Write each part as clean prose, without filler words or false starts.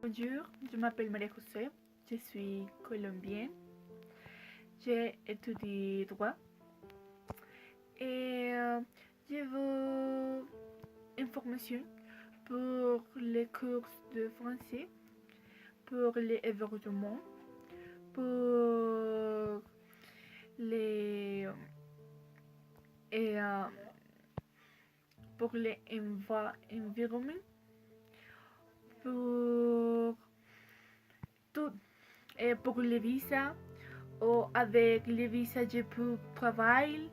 Bonjour, je m'appelle Maria José, je suis colombienne, j'ai étudié droit et je veux information pour les cours de français, pour les hébergements, pour les et pour les environnements, pour tout et pour les visas ou avec les visas je peux travailler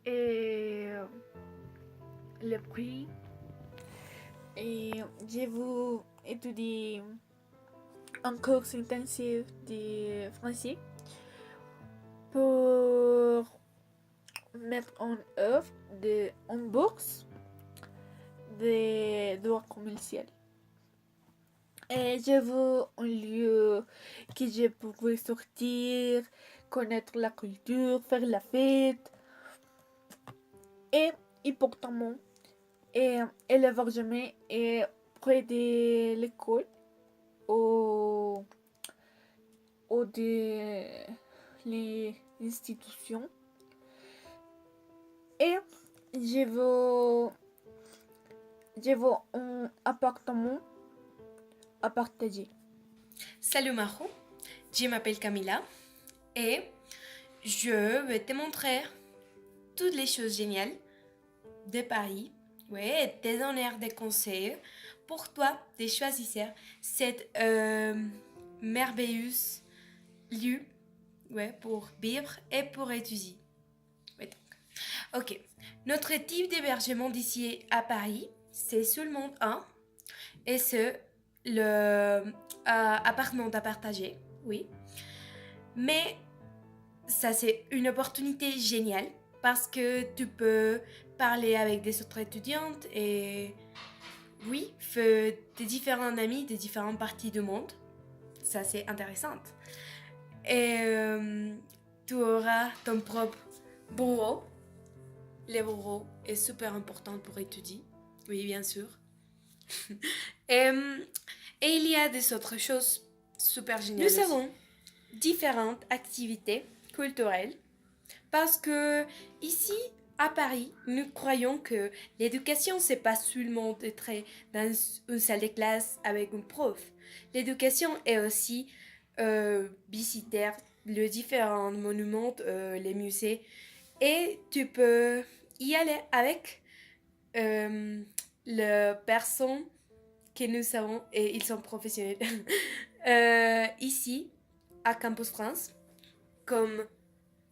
et le prix. Et je veux étudier un cours intensif de français pour mettre en œuvre en bourse de droit commercial. Et je veux un lieu que je pourrais sortir, connaître la culture, faire la fête. Et importantement, et l'hébergement est près de l'école ou, ou de l'institution. Et je veux, je veux un appartement à partager. Salut Maro, je m'appelle Camila et je vais te montrer toutes les choses géniales de Paris. Ouais, et te donner des conseils pour toi de choisir cette merveilleux lieu, ouais, pour vivre et pour étudier. Ouais, donc. Ok, notre type d'hébergement d'ici à Paris, c'est seulement un et c'est le appartement à partager, oui. Mais ça, c'est une opportunité géniale parce que tu peux parler avec des autres étudiantes et, oui, faire des différents amis de différentes parties du monde. Ça, c'est intéressant. Et tu auras ton propre bureau. Le bureau est super important pour étudier, oui, bien sûr. et, et il y a des autres choses super géniales. Nous avons différentes activités culturelles parce que ici à Paris, nous croyons que l'éducation c'est pas seulement d'être dans une salle de classe avec un prof. L'éducation est aussi visiter les différents monuments, les musées et tu peux y aller avec les personnes que nous savons et ils sont professionnels ici à Campus France comme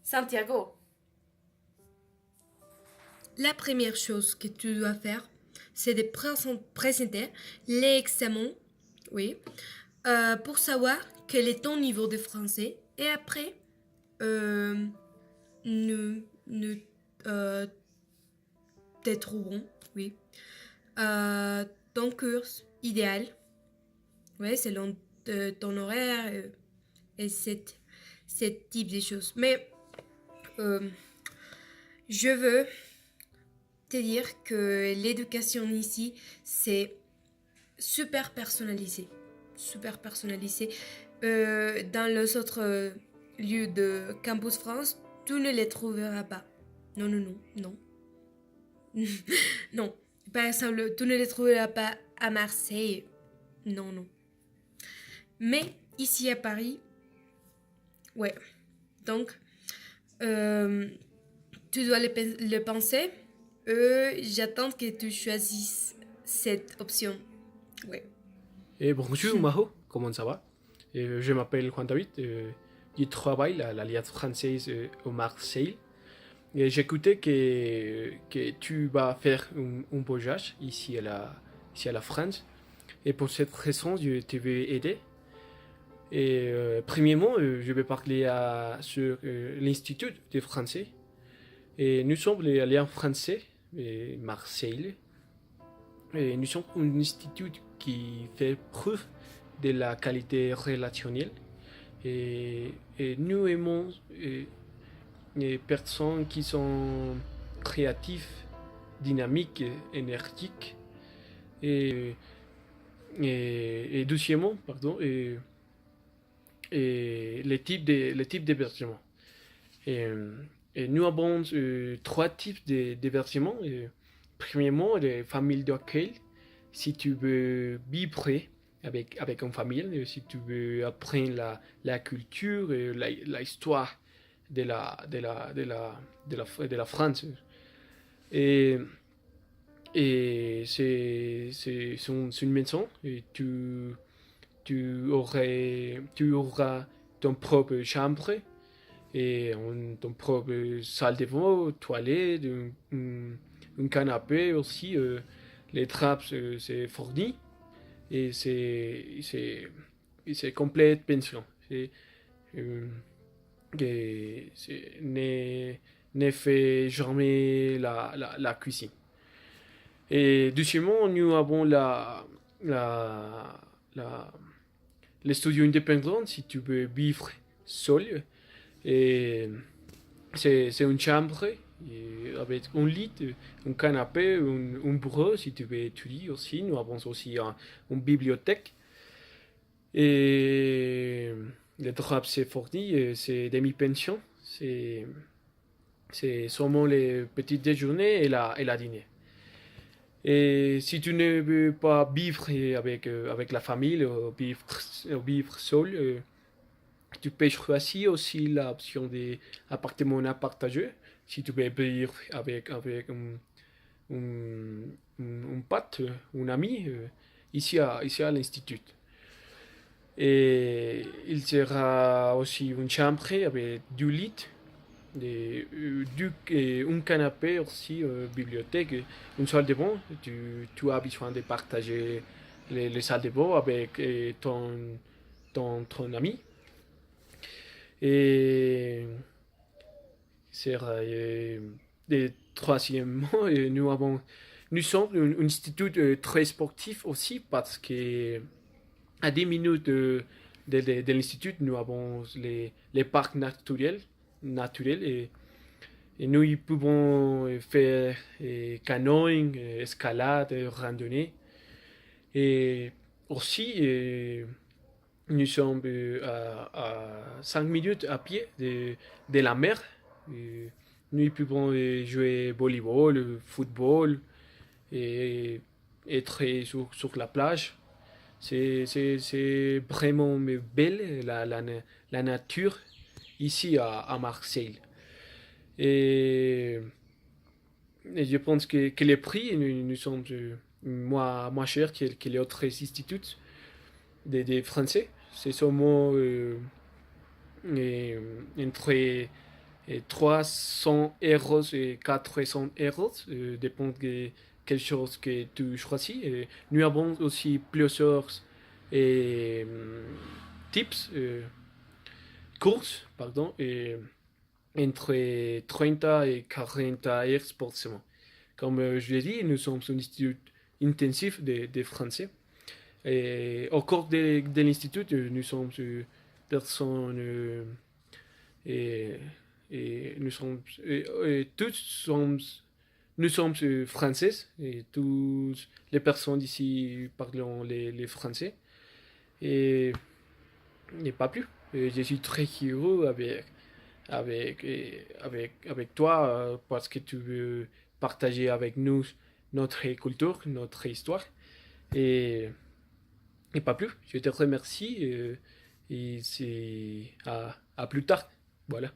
Santiago. La première chose que tu dois faire, c'est de présenter l'examen, oui, pour savoir quel est ton niveau de français. Et après, nous te trouvons, oui, ton cours idéal, oui, selon ton horaire et ce type de choses. Mais je veux te dire que l'éducation ici, c'est super personnalisé. Super personnalisé. Dans les autres lieux de Campus France, tu ne les trouveras pas. Non, non, non, non. non. Par exemple, tu ne les trouveras pas à Marseille. Non, non. Mais ici à Paris, ouais. Donc, tu dois le penser. J'attends que tu choisisses cette option. Ouais. Et bonjour Maho, comment ça va? Je m'appelle Juan David, je travaille à l'Alliance française au Marseille. Et j'écoutais que tu vas faire un voyage ici à la France. Et pour cette raison, je te vais aider. Et premièrement, je vais parler sur l'Institut de français. Et nous sommes l'Alliance française, Marseille. Et nous sommes un institut qui fait preuve de la qualité relationnelle. Et nous aimons les personnes qui sont créatives, dynamiques, énergiques. Et et deuxièmement, pardon, et les types d'hébergement. Et, et nous avons trois types d'hébergement. Premièrement, les familles d'accueil. Si tu veux vivre avec une famille, si tu veux apprendre la culture et la histoire de la France. Et, et c'est une maison et tu auras ton propre chambre et ton propre salle de bain, toilette, un canapé aussi. Les trappes, c'est fourni et c'est complète pension. Euh, ne fait jamais la cuisine. Et deuxièmement, nous avons la, les studios indépendants si tu veux vivre seul. Et c'est une chambre avec un lit, un canapé, un bureau si tu veux étudier aussi. Nous avons aussi une bibliothèque. Et les draps c'est fourni, c'est demi-pension. C'est seulement les petits déjeuners et la dîner. Et si tu ne veux pas vivre avec la famille, vivre seul, tu peux choisir aussi l'option des appartements partagés. Si tu veux vivre avec un pote, un ami, ici à l'Institut. Et il sera aussi une chambre avec du lit, un canapé aussi, bibliothèque, une salle de bain. Tu as besoin de partager les salles de bain avec ton ami. Et sera, et troisièmement, nous sommes un institut très sportif aussi parce que à 10 minutes de l'institut, nous avons les parcs naturels et nous y pouvons faire canoëing, escalade, randonnée. Et aussi, nous sommes à 5 minutes à pied de la mer. Nous y pouvons jouer volleyball, football et être sur la plage. C'est vraiment belle la nature ici à Marseille. Et, et je pense que les prix nous sont moins chers que les autres instituts des Français. C'est seulement entre 300 euros et 400 euros, dépend de quelque chose que tu choisis. Et nous avons aussi plusieurs et, tips, courses, pardon, entre 30 et 40 heures par semaine. Comme je l'ai dit, nous sommes un institut intensif de français. Et au cours de l'institut, nous sommes personnes et tous nous sommes français et toutes les personnes ici parlent les français et, et pas plus. Et je suis très heureux avec toi parce que tu veux partager avec nous notre culture, notre histoire et, et pas plus. Je te remercie et c'est à plus tard. Voilà.